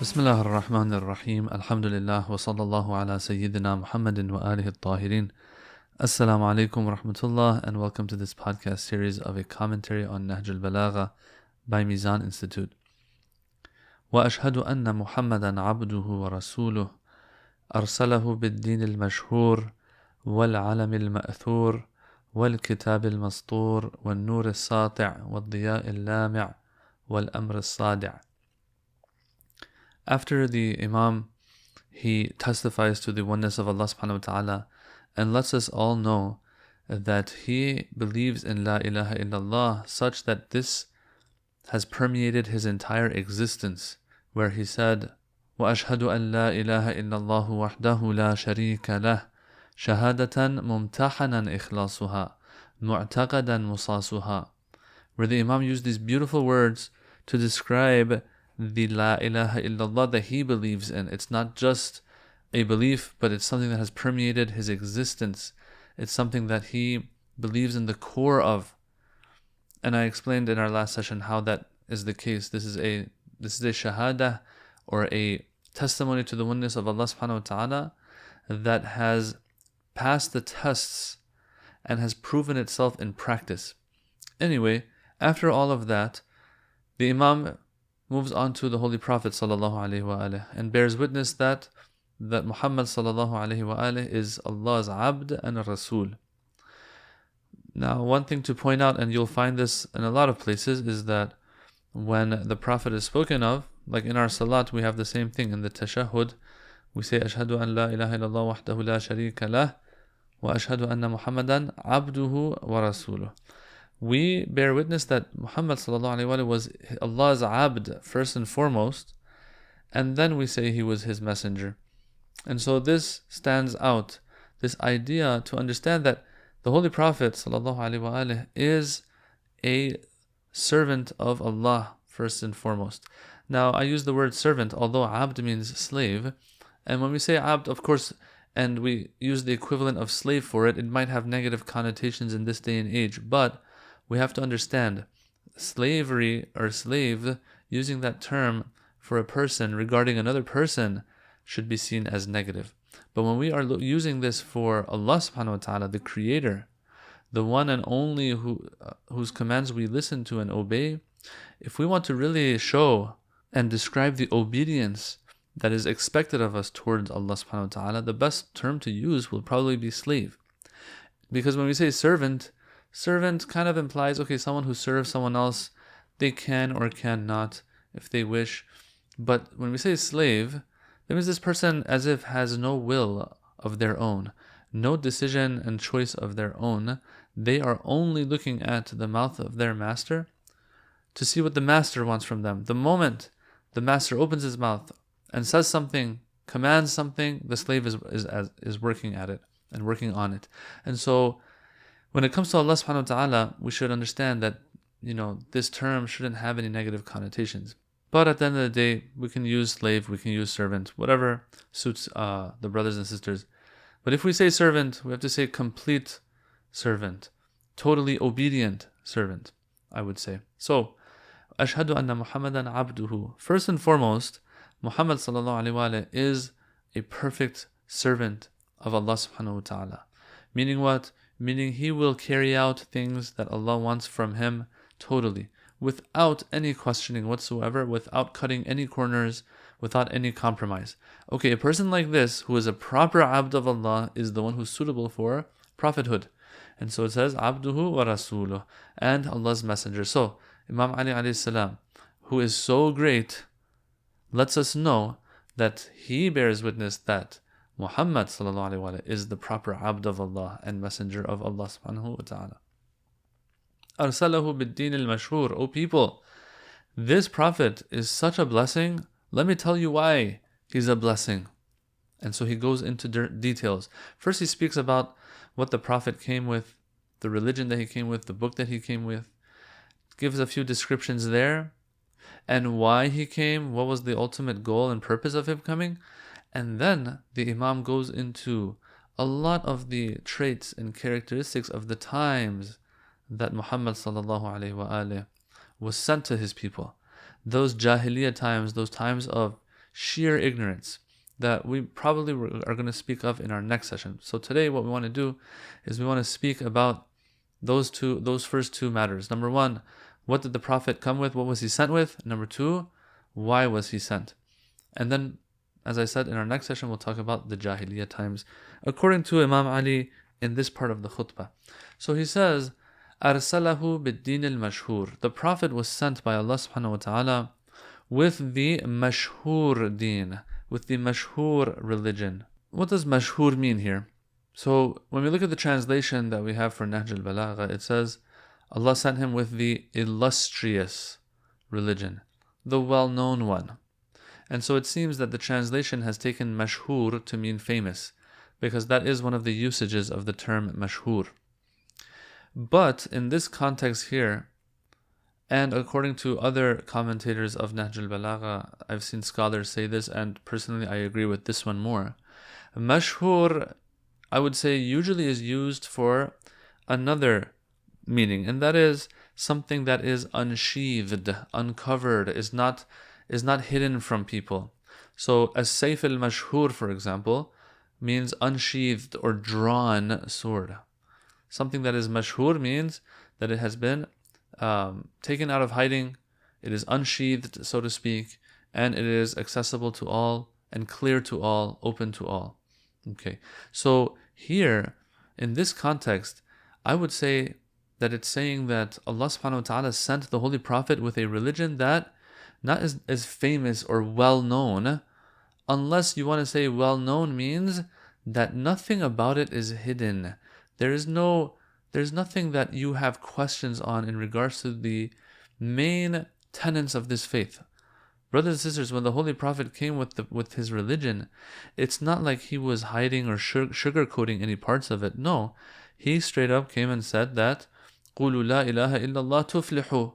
بسم الله الرحمن الرحيم الحمد لله وصلى الله على سيدنا محمد وآله الطاهرين. Assalamu alaikum wa rahmatullah, and welcome to this podcast series of a commentary on Nahjul Balagha by Mizan Institute. وأشهد أن محمدا عبده ورسوله أرسله بالدين المشهور والعلم المأثور والكتاب المسطور والنور الساطع والضياء اللامع والأمر الصادع. After the Imam, he testifies to the oneness of Allah subhanahu wa ta'ala and lets us all know that he believes in La ilaha illallah such that this has permeated his entire existence, where he said, وَأَشْهَدُ أَن لَا إِلَهَ إِلَّا اللَّهُ وَحْدَهُ لَا شَرِيكَ لَهُ شَهَادَةً مُمْتَحَنًا إِخْلَاصُهَا مُعْتَقَدًا مُصَاصُهَا. Where the Imam used these beautiful words to describe the La ilaha illallah that he believes in. It's not just a belief, but it's something that has permeated his existence. It's something that he believes in the core of. And I explained in our last session how that is the case. This is a shahada, or a testimony to the oneness of Allah subhanahu wa ta'ala, that has passed the tests and has proven itself in practice. Anyway, after all of that, the Imam moves on to the Holy Prophet sallallahu alaihi wasallam and bears witness that Muhammad sallallahu alaihi wasallam is Allah's abd and Rasul. Now, one thing to point out, and you'll find this in a lot of places, is that when the Prophet is spoken of, like in our salat, we have the same thing. In the tashahhud, we say, Ashhadu an la ilaha illallah wahdahu la sharika lah, wa ashhadu anna Muhammadan abduhu wa rasuluh. We bear witness that Muhammad sallallahu alaihi wasallam was Allah's abd first and foremost, and then we say he was his messenger. And so this stands out, this idea to understand that the Holy Prophet sallallahu alaihi wasallam is a servant of Allah first and foremost. Now, I use the word servant, although abd means slave, and when we say abd, of course, and we use the equivalent of slave for it, it might have negative connotations in this day and age, but we have to understand slavery or slave, using that term for a person regarding another person, should be seen as negative. But when we are using this for Allah subhanahu wa ta'ala, the creator, the one and only whose commands we listen to and obey, if we want to really show and describe the obedience that is expected of us towards Allah subhanahu wa ta'ala, the best term to use will probably be slave. Because when we say servant kind of implies, okay, someone who serves someone else, they can or cannot if they wish. But when we say slave, that means this person as if has no will of their own, no decision and choice of their own. They are only looking at the mouth of their master to see what the master wants from them. The moment the master opens his mouth and says something, commands something, the slave is working at it and working on it. And so when it comes to Allah subhanahu wa ta'ala, we should understand that, this term shouldn't have any negative connotations. But at the end of the day, we can use slave, we can use servant, whatever suits the brothers and sisters. But if we say servant, we have to say complete servant, totally obedient servant, I would say. So, Ashhadu anna Muhammadan abduhu. First and foremost, Muhammad sallallahu alaihi wasallam is a perfect servant of Allah subhanahu wa ta'ala. Meaning what? Meaning he will carry out things that Allah wants from him totally, without any questioning whatsoever, without cutting any corners, without any compromise. Okay, a person like this, who is a proper abd of Allah, is the one who's suitable for prophethood. And so it says, abduhu wa rasuluh, and Allah's messenger. So, Imam Ali alayhi salam, who is so great, lets us know that he bears witness that Muhammad sallallahu alaihi wasallam is the proper abd of Allah and messenger of Allah subhanahu wa ta'ala. Arsalahu bid-din al-mashhur. O people, this prophet is such a blessing. Let me tell you why he's a blessing. And so he goes into details. First, he speaks about what the prophet came with, the religion that he came with, the book that he came with, gives a few descriptions there, and why he came, what was the ultimate goal and purpose of him coming. And then the Imam goes into a lot of the traits and characteristics of the times that Muhammad sallallahu alaihi wasallam was sent to his people. Those Jahiliyyah times, those times of sheer ignorance that we probably are going to speak of in our next session. So today what we want to do is we want to speak about those first two matters. Number one, what did the Prophet come with? What was he sent with? Number two, why was he sent? And then, as I said, in our next session we'll talk about the Jahiliyyah times according to Imam Ali in this part of the khutbah. So he says, أرسله بالدين المشهور. The Prophet was sent by Allah subhanahu wa ta'ala with the mashhur deen, with the mashhur religion. What does mashhur mean here? So when we look at the translation that we have for Nahjul Balagha, it says Allah sent him with the illustrious religion, the well-known one. And so it seems that the translation has taken mashhur to mean famous, because that is one of the usages of the term mashhur. But in this context here, and according to other commentators of Nahjul Balagha, I've seen scholars say this, and personally I agree with this one more. Mashhur, I would say, usually is used for another meaning, and that is something that is unsheathed, uncovered, is not hidden from people. So as-sayf al-mashhur, for example, means unsheathed or drawn sword. Something that is mashhur means that it has been taken out of hiding, it is unsheathed, so to speak, and it is accessible to all and clear to all, open to all. Okay, so here, in this context, I would say that it's saying that Allah subhanahu wa ta'ala sent the Holy Prophet with a religion that not as famous or well-known, unless you want to say well-known means that nothing about it is hidden. There's nothing that you have questions on in regards to the main tenets of this faith. Brothers and sisters, when the Holy Prophet came with his religion, it's not like he was hiding or sugarcoating any parts of it. No, he straight up came and said that قُولُوا لَا إِلَهَ إِلَّا اللَّهُ تُفْلِحُوا.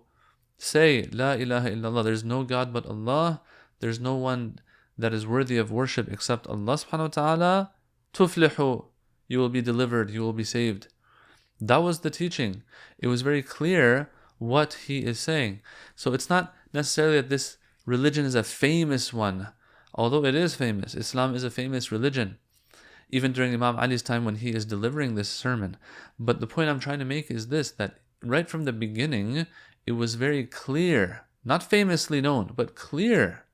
Say, La ilaha illallah, there's no God but Allah, there's no one that is worthy of worship except Allah subhanahu wa ta'ala, tuflihu, you will be delivered, you will be saved. That was the teaching. It was very clear what he is saying. So it's not necessarily that this religion is a famous one, although it is famous. Islam is a famous religion, even during Imam Ali's time when he is delivering this sermon. But the point I'm trying to make is this, that right from the beginning, it was very clear, not famously known, but clear,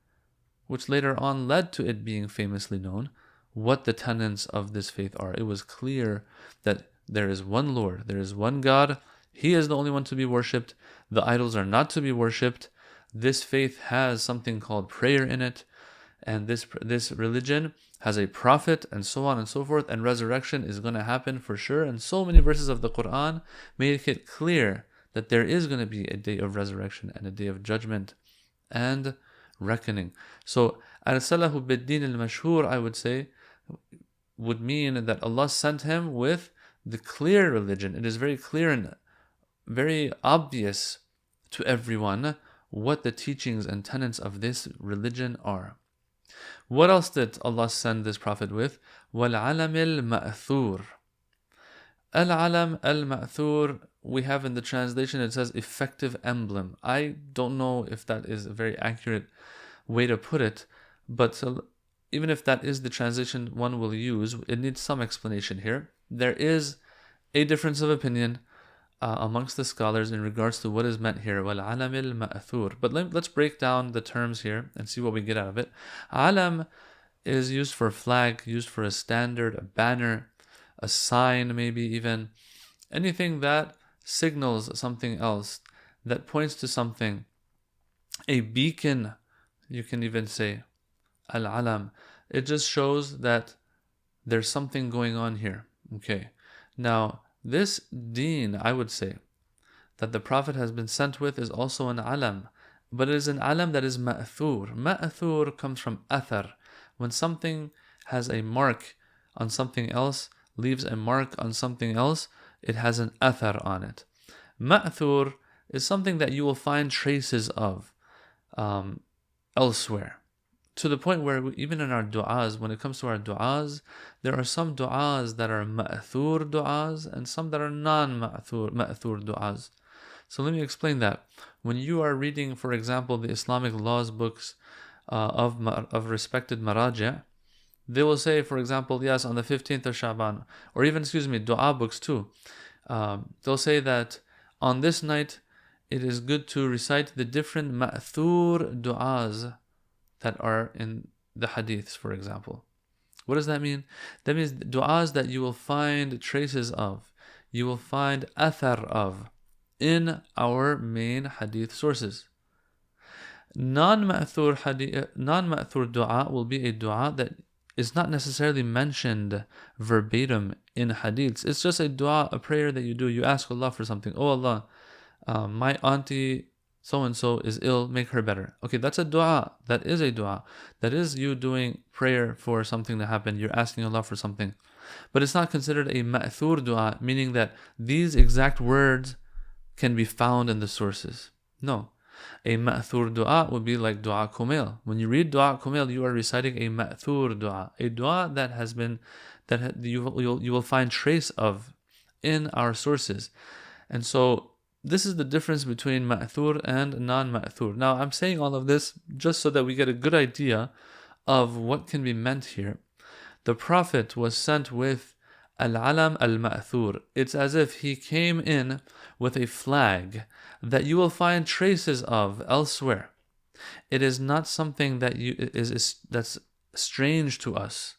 which later on led to it being famously known, what the tenets of this faith are. It was clear that there is one Lord, there is one God, He is the only one to be worshipped, the idols are not to be worshipped. This faith has something called prayer in it, and this religion has a prophet, and so on and so forth, and resurrection is going to happen for sure. And so many verses of the Quran make it clear that there is going to be a day of resurrection and a day of judgment and reckoning. So, أَرْسَلَهُ بِالدِّينِ الْمَشْهُورِ, I would say, would mean that Allah sent him with the clear religion. It is very clear and very obvious to everyone what the teachings and tenets of this religion are. What else did Allah send this Prophet with? وَالْعَلَمِ الْمَأْثُورِ. Al-alam al-ma'thur, we have in the translation, it says effective emblem. I don't know if that is a very accurate way to put it, but even if that is the translation one will use, it needs some explanation here. There is a difference of opinion amongst the scholars in regards to what is meant here. وَالْعَلَمِ الْمَأْثُورِ. But let's break down the terms here and see what we get out of it. Alam is used for flag, used for a standard, a banner, a sign, maybe even anything that signals something else, that points to something. A beacon, you can even say, al-alam. It just shows that there's something going on here. Okay. Now, this deen, I would say, that the Prophet has been sent with is also an alam, but it is an alam that is ma'thur. Ma'thur comes from athar. When something has a mark on something else, leaves a mark on something else, it has an athar on it. Ma'thur is something that you will find traces of elsewhere. To the point where even in our du'as, when it comes to our du'as, there are some du'as that are ma'thur du'as and some that are non-ma'thur du'as. So let me explain that. When you are reading, for example, the Islamic laws books, of respected maraja, they will say, for example, yes, on the 15th of Shaban, or even, dua books too. They'll say that on this night, it is good to recite the different ma'thur du'as that are in the hadiths, for example. What does that mean? That means du'as that you will find traces of, you will find athar of in our main hadith sources. Non-ma'thur du'a will be a du'a that is not necessarily mentioned verbatim in hadiths. It's just a du'a, a prayer that you do. You ask Allah for something. Oh Allah, my auntie so-and-so is ill, make her better. Okay, that's a du'a. That is a du'a. That is you doing prayer for something to happen. You're asking Allah for something. But it's not considered a ma'thur du'a, meaning that these exact words can be found in the sources. No. A ma'thur du'a would be like du'a kumail. When you read du'a kumail, you are reciting a ma'thur du'a, a du'a that has been, you will find trace of in our sources. And so this is the difference between ma'thur and non-ma'thur. Now I'm saying all of this just so that we get a good idea of what can be meant here. The Prophet was sent with al-alam al-ma'thur. It's as if he came in with a flag that you will find traces of elsewhere. It is not something that that's strange to us.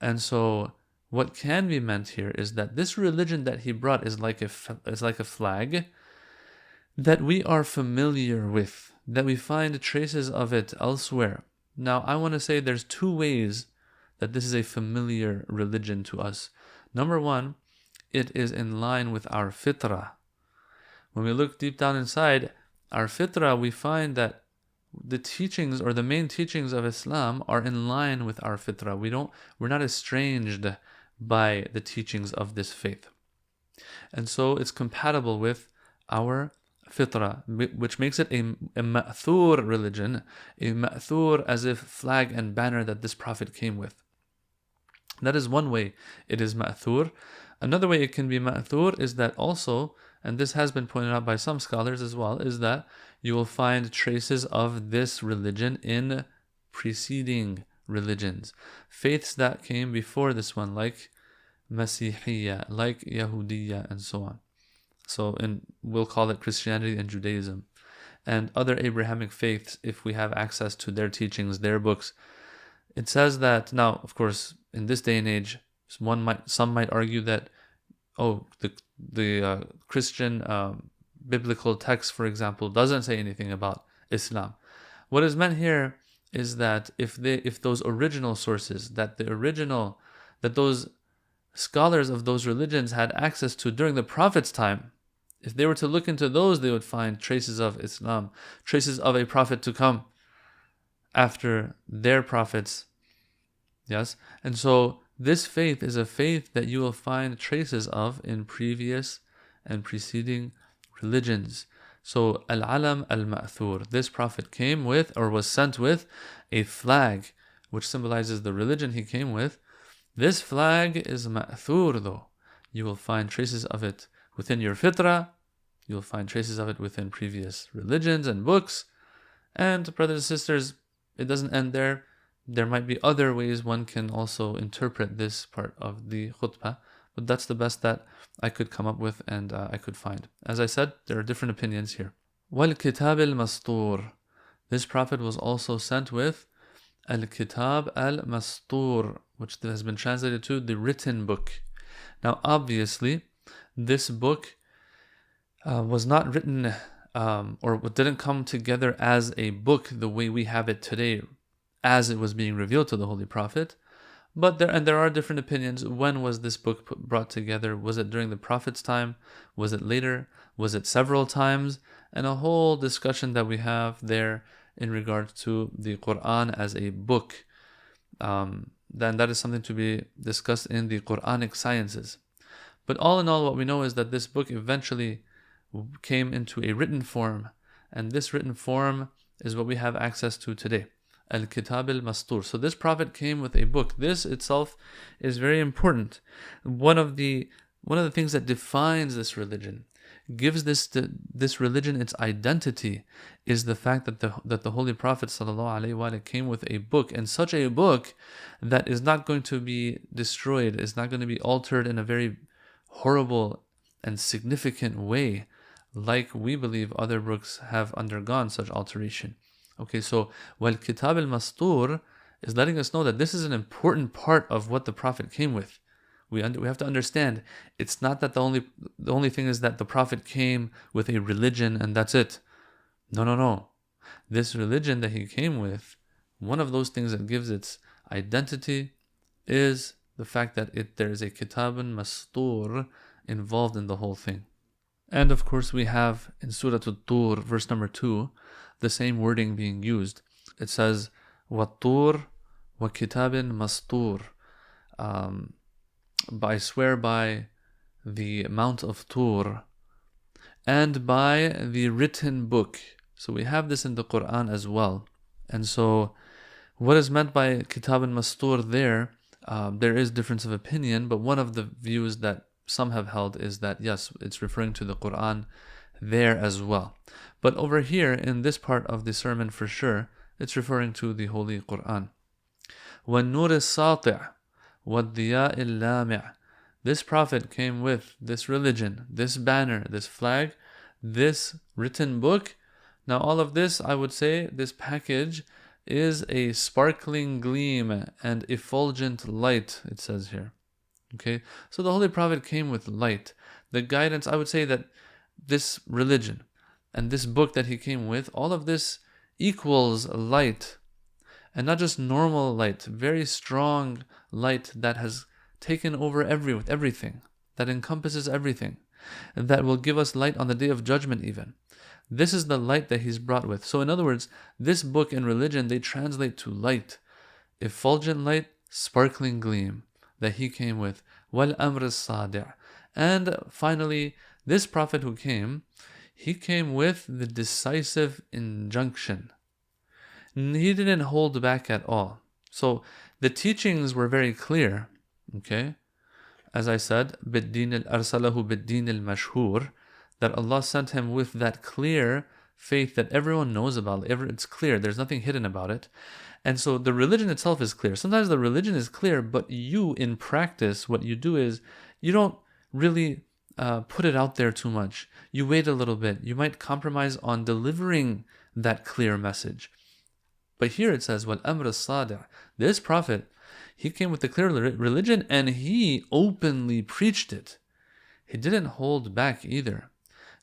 And so what can be meant here is that this religion that he brought is like a flag that we are familiar with, that we find traces of it elsewhere. Now I want to say there's two ways that this is a familiar religion to us. Number one, it is in line with our fitrah. When we look deep down inside our fitrah, we find that the teachings or the main teachings of Islam are in line with our fitrah. We're not estranged by the teachings of this faith. And so it's compatible with our fitrah, which makes it a ma'thur religion, a ma'thur as if flag and banner that this Prophet came with. That is one way it is ma'thur. Another way it can be ma'thur is that also, and this has been pointed out by some scholars as well, is that you will find traces of this religion in preceding religions, faiths that came before this one, like Masihiyya, like Yahudiyya, and so on. So we'll call it Christianity and Judaism, and other Abrahamic faiths if we have access to their teachings, their books. It says that, now, of course, in this day and age, some might argue that, the Christian biblical text, for example, doesn't say anything about Islam. What is meant here is that if those original sources, that those scholars of those religions had access to during the Prophet's time, if they were to look into those, they would find traces of Islam, traces of a prophet to come after their prophets. Yes? And so this faith is a faith that you will find traces of in previous and preceding religions. So al-alam al-ma'thur, this Prophet came with, or was sent with, a flag which symbolizes the religion he came with. This flag is ma'thur though. You will find traces of it within your fitrah. You'll find traces of it within previous religions and books. And brothers and sisters, it doesn't end there. There might be other ways one can also interpret this part of the khutbah, but that's the best that I could come up with and I could find. As I said, there are different opinions here. وَالْكِتَابِ الْمَسْطُورِ. This Prophet was also sent with Al-Kitab al-Mastur, which has been translated to the written book. Now obviously, this book was not written or didn't come together as a book the way we have it today, as it was being revealed to the Holy Prophet. But there are different opinions. When was this book brought together? Was it during the Prophet's time? Was it later? Was it several times? And a whole discussion that we have there in regard to the Quran as a book. Then that is something to be discussed in the Quranic sciences. But all in all, what we know is that this book eventually came into a written form. And this written form is what we have access to today. Al-Kitab al-Mastur. So this Prophet came with a book. This itself is very important. One of the things that defines this religion gives this religion its identity is the fact that the Holy Prophet ﷺ came with a book, and such a book that is not going to be destroyed, is not going to be altered in a very horrible and significant way, like we believe other books have undergone such alteration. Okay, so while Kitab al-Mastur is letting us know that this is an important part of what the Prophet came with. We have to understand, it's not that the only thing is that the Prophet came with a religion and that's it. No. This religion that he came with, one of those things that gives its identity is the fact that there is a Kitabun Mastur involved in the whole thing. And of course we have in Surah At-Tur, verse number 2, the same wording being used. It says, وَالطُّورِ وَكِتَابٍ مَسْطُورٍ. I swear by the Mount of Tur and by the written book. So we have this in the Quran as well. And so what is meant by Kitab al-Mastur there is difference of opinion, but one of the views that some have held is that yes, it's referring to the Quran there as well. But over here in this part of the sermon for sure, it's referring to the Holy Quran. وَالنُّورِ السَّاطِعِ وَالضِّيَاءِ اللَّامِعِ. This Prophet came with this religion, this banner, this flag, this written book. Now all of this, I would say, this package is a sparkling gleam and effulgent light, it says here. Okay, so the Holy Prophet came with light. The guidance, I would say that this religion and this book that he came with, all of this equals light. And not just normal light, very strong light that has taken over everything, that encompasses everything, and that will give us light on the Day of Judgment even. This is the light that he's brought with. So in other words, this book and religion, they translate to light, effulgent light, sparkling gleam that he came with. وَالْأَمْرِ الصَّادِعِ. And finally, this Prophet who came, he came with the decisive injunction. He didn't hold back at all. So the teachings were very clear. Okay, as I said, أَرْسَلَهُ بِالدِّينِ الْمَشْهُورِ, that Allah sent him with that clear faith that everyone knows about. It's clear. There's nothing hidden about it. And so the religion itself is clear. Sometimes the religion is clear, but you, in practice, what you do is you don't really put it out there too much. You wait a little bit. You might compromise on delivering that clear message. But here it says, وَالْأَمْرِ الصَّادِعِ. This Prophet, he came with the clear religion and he openly preached it. He didn't hold back either.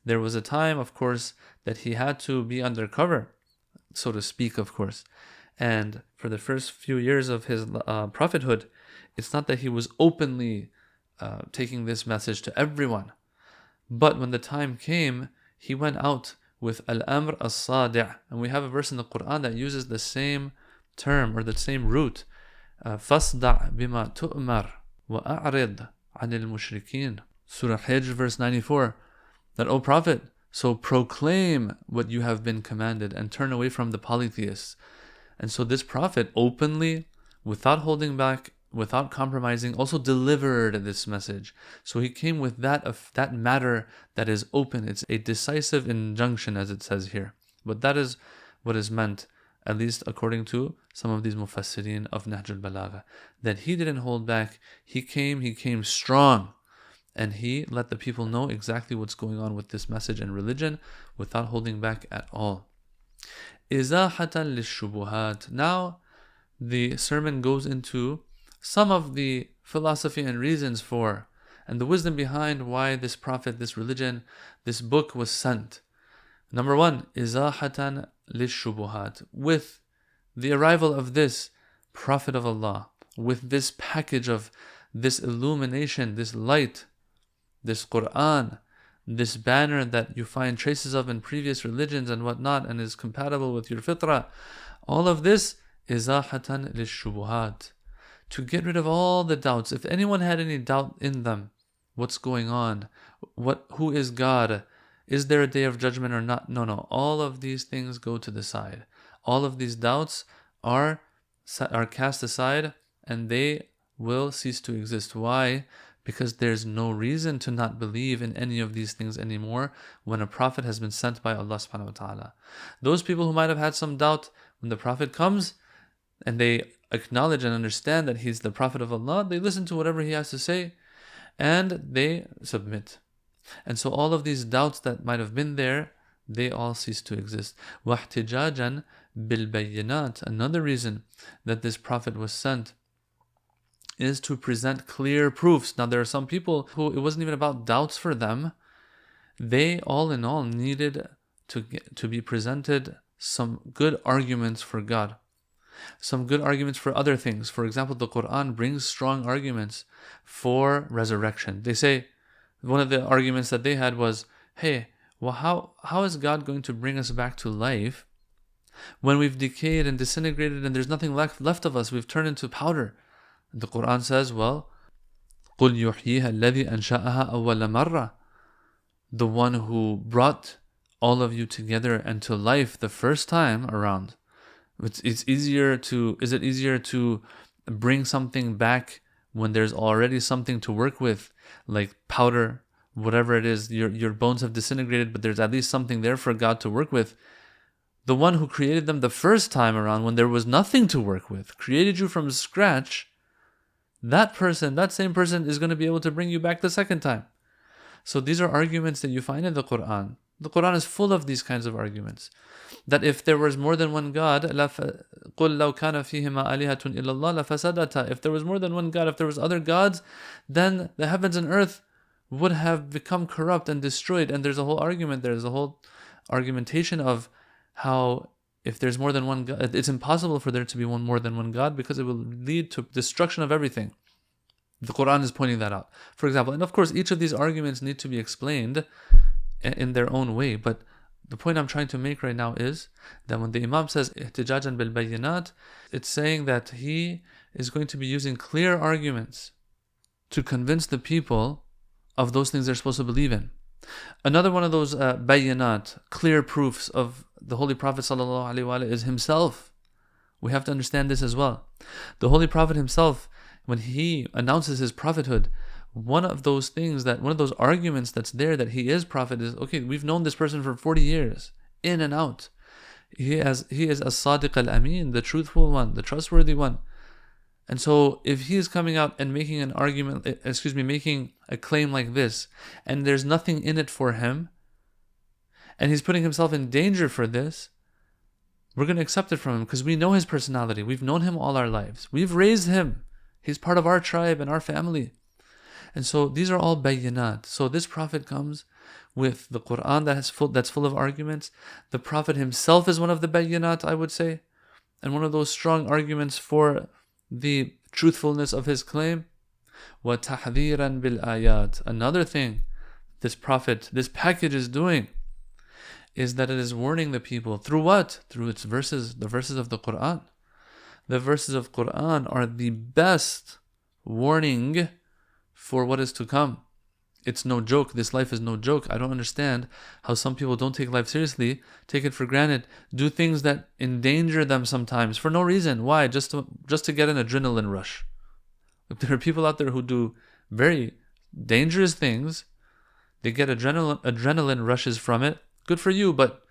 There was a time, of course, that he had to be undercover, so to speak, of course. And for the first few years of his prophethood, it's not that he was openly taking this message to everyone. But when the time came, he went out with Al-Amr As-Sadi'. And we have a verse in the Quran that uses the same term or the same root. فَاصْدَعْ بِمَا تُؤْمَرْ وَأَعْرِضْ عَنِ الْمُشْرِكِينَ. Surah Hijr, verse 94. That, O Prophet, so proclaim what you have been commanded and turn away from the polytheists. And so this Prophet openly, without holding back, without compromising, also delivered this message. So he came with that matter that is open. It's a decisive injunction, as it says here. But that is what is meant, at least according to some of these mufassirin of Nahjul Balagha, that he didn't hold back. He came strong. And he let the people know exactly what's going on with this message and religion without holding back at all. إِزَاحَةً لِلشُّبُهَاتِ. Now, the sermon goes into some of the philosophy and reasons for, and the wisdom behind why this prophet, this religion, this book was sent. Number one, إِزَاحَةً لِلشُّبُهَاتِ. With the arrival of this Prophet of Allah, with this package of this illumination, this light, this Quran, this banner that you find traces of in previous religions and whatnot and is compatible with your fitrah, all of this is إِزَاحَةً لِلشُّبُهَاتِ. To get rid of all the doubts. If anyone had any doubt in them, what's going on? Who is God? Is there a day of judgment or not? No. All of these things go to the side. All of these doubts are cast aside and they will cease to exist. Why? because there's no reason to not believe in any of these things anymore when a prophet has been sent by Allah subhanahu wa ta'ala. Those people who might have had some doubt, when the prophet comes and they acknowledge and understand that he's the prophet of Allah, they listen to whatever he has to say and they submit. And so all of these doubts that might have been there, they all cease to exist. وَاحْتِجَاجًا بِالْبَيِّنَاتِ. Another reason that this prophet was sent is to present clear proofs. Now there are some people who it wasn't even about doubts for them. They all in all needed to be presented some good arguments for God, some good arguments for other things. For example, the Quran brings strong arguments for resurrection. They say, one of the arguments that they had was, hey, well, how is God going to bring us back to life when we've decayed and disintegrated and there's nothing left of us? We've turned into powder. The Quran says, well, قُلْ يُحْيِيهَا الَّذِي أَنْشَأَهَا أَوَّلَ مَرَّةٍ. The one who brought all of you together and to life the first time around. Is it easier to bring something back when there's already something to work with, like powder, whatever it is, your bones have disintegrated, but there's at least something there for God to work with. The one who created them the first time around when there was nothing to work with, created you from scratch, that same person is going to be able to bring you back the second time. So these are arguments that you find in the Quran. The Quran is full of these kinds of arguments. That if there was more than one God, قُلْ لَوْ كَانَ فِيهِمَا آلِهَةٌ إِلَّا اللَّهُ لَفَسَدَتَا. If there was more than one God, if there was other gods, then the heavens and earth would have become corrupt and destroyed. And there's a whole argument, there's a whole argumentation of how if there's more than one God, it's impossible for there to be more than one God because it will lead to destruction of everything. The Quran is pointing that out. For example, and of course each of these arguments need to be explained in their own way, but the point I'm trying to make right now is that when the Imam says احتجاجا بالبينات, it's saying that he is going to be using clear arguments to convince the people of those things they're supposed to believe in. Another one of those bayinat, clear proofs of the Holy Prophet ﷺ is himself. We have to understand this as well. The Holy Prophet himself, when he announces his prophethood, one of those arguments that's there that he is prophet is, okay, we've known this person for 40 years, in and out. He is as-sadiq al-amin, the truthful one, the trustworthy one. And so if he is coming out and making making a claim like this, and there's nothing in it for him, and he's putting himself in danger for this, we're going to accept it from him because we know his personality. We've known him all our lives. We've raised him. He's part of our tribe and our family. And so these are all bayinat. So this prophet comes with the Quran that's full of arguments. The prophet himself is one of the bayinat, I would say, and one of those strong arguments for the truthfulness of his claim. وَتَحْذِيرًا بِالْآيَاتِ. Another thing this package is doing is that it is warning the people. Through what? Through its verses, the verses of the Quran. The verses of Quran are the best warning for what is to come. It's no joke. This life is no joke. I don't understand how some people don't take life seriously, take it for granted, do things that endanger them sometimes for no reason. Why? Just to get an adrenaline rush. If there are people out there who do very dangerous things, they get adrenaline rushes from it. Good for you, but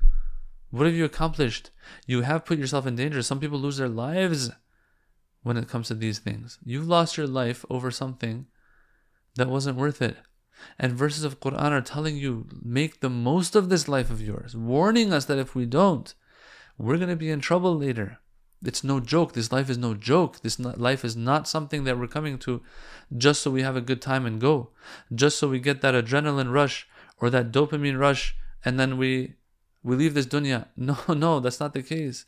what have you accomplished? You have put yourself in danger. Some people lose their lives when it comes to these things. You've lost your life over something that wasn't worth it. And verses of Quran are telling you, make the most of this life of yours, warning us that if we don't, we're going to be in trouble later. It's no joke. This life is no joke. Life is not something that we're coming to just so we have a good time and go, just so we get that adrenaline rush or that dopamine rush and then we leave this dunya. No, that's not the case.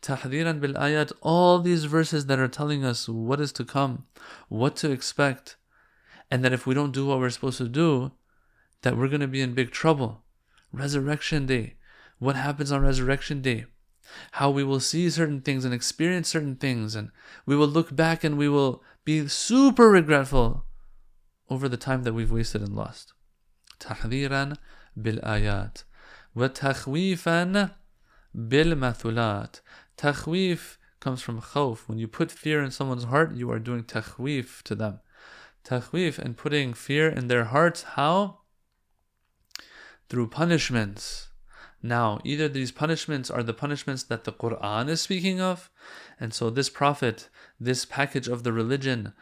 Tahdiran bil ayat, all these verses that are telling us what is to come, what to expect, and that if we don't do what we're supposed to do, that we're going to be in big trouble. Resurrection Day. What happens on Resurrection Day? How we will see certain things and experience certain things, and we will look back and we will be super regretful over the time that we've wasted and lost. Tahdiran bil ayat. وَتَخْوِيفًا بِالْمَثُلَاتِ. Takhweef comes from khawf. When you put fear in someone's heart, you are doing takhweef to them. Takhweef, and putting fear in their hearts. How? Through punishments. Now, either these punishments are the punishments that the Quran is speaking of, and so this prophet, this package of the religion,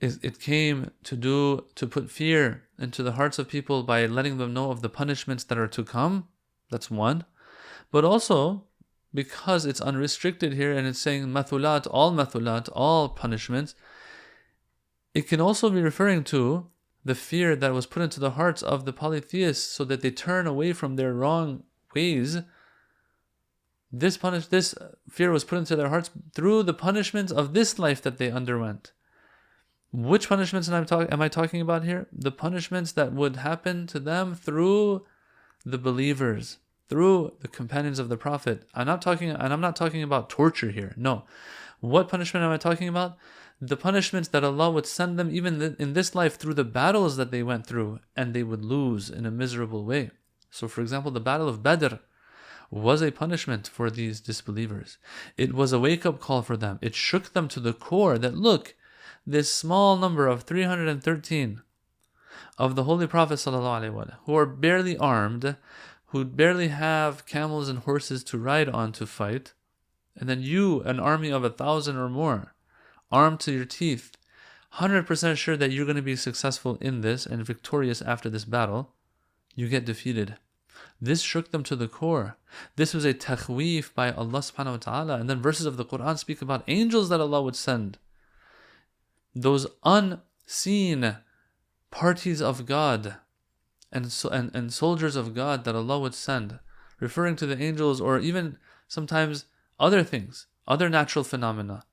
it came to put fear into the hearts of people by letting them know of the punishments that are to come. That's one. But also, because it's unrestricted here and it's saying mathulat, all punishments, it can also be referring to the fear that was put into the hearts of the polytheists so that they turn away from their wrong ways. This fear was put into their hearts through the punishments of this life that they underwent. Which punishments am I talking about here? The punishments that would happen to them through the believers, through the companions of the Prophet. I'm not talking about torture here. No. What punishment am I talking about? The punishments that Allah would send them even in this life through the battles that they went through, and they would lose in a miserable way. So for example, the battle of Badr was a punishment for these disbelievers. It was a wake-up call for them. It shook them to the core that, look, this small number of 313 of the Holy Prophet ﷺ, who are barely armed, who barely have camels and horses to ride on to fight, and then you, an army of 1,000 or more, armed to your teeth, 100% sure that you're going to be successful in this and victorious after this battle, you get defeated. This shook them to the core. This was a takhweef by Allah subhanahu wa ta'ala. And then verses of the Quran speak about angels that Allah would send. Those unseen parties of God and soldiers of God that Allah would send, referring to the angels or even sometimes other things, other natural phenomena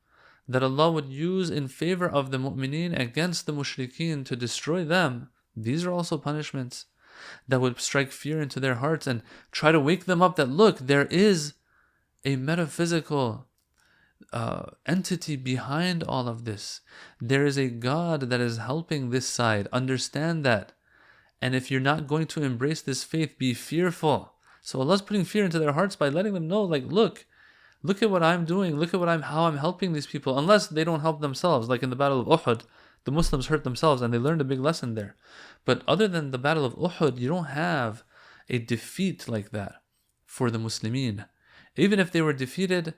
that Allah would use in favor of the mu'mineen against the mushrikeen to destroy them. These are also punishments that would strike fear into their hearts and try to wake them up that, look, there is a metaphysical entity behind all of this. There is a God that is helping this side. Understand that. And if you're not going to embrace this faith, be fearful. So Allah's putting fear into their hearts by letting them know, like, look at what I'm doing. Look at how I'm helping these people. Unless they don't help themselves, like in the Battle of Uhud, the Muslims hurt themselves and they learned a big lesson there. But other than the Battle of Uhud, you don't have a defeat like that for the Muslimin. Even if they were defeated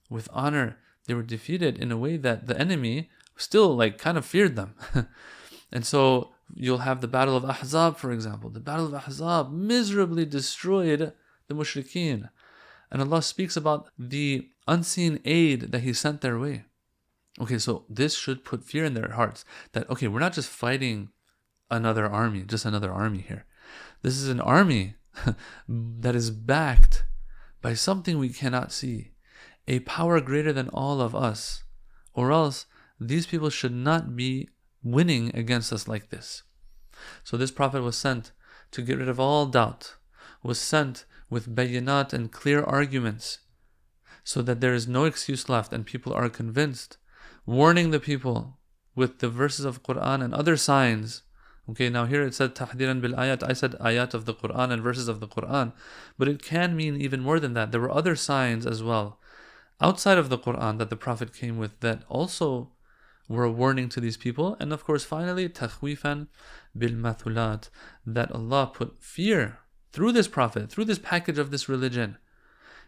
with honor. They were defeated in a way that the enemy still kind of feared them. And so you'll have the Battle of Ahzab, for example. The Battle of Ahzab miserably destroyed the mushrikeen. And Allah speaks about the unseen aid that He sent their way. Okay, so this should put fear in their hearts that, okay, we're not just fighting another army here. This is an army that is backed by something we cannot see, a power greater than all of us, or else these people should not be winning against us like this. So this prophet was sent to get rid of all doubt, was sent with bayinat and clear arguments, so that there is no excuse left and people are convinced, warning the people with the verses of Quran and other signs. Okay, now here it said tahdiran bil ayat. I said ayat of the Quran and verses of the Quran, but it can mean even more than that. There were other signs as well outside of the Quran that the Prophet came with that also were a warning to these people. And of course, finally, takhwifan bil mathulat, that Allah put fear through this Prophet, through this package of this religion,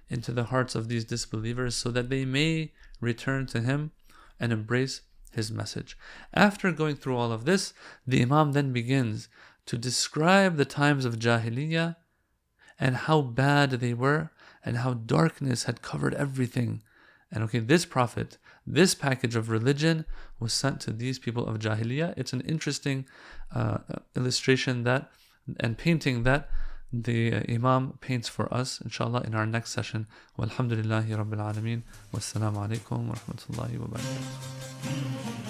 into the hearts of these disbelievers so that they may return to Him and embrace His message. After going through all of this, the Imam then begins to describe the times of Jahiliyyah and how bad they were and how darkness had covered everything. And okay, this prophet, this package of religion was sent to these people of Jahiliyyah. It's an interesting illustration and painting that the Imam paints for us, inshallah, in our next session. Walhamdulillahi Rabbil Alameen. Wassalamu alaikum wa rahmatullahi wa barakatuh.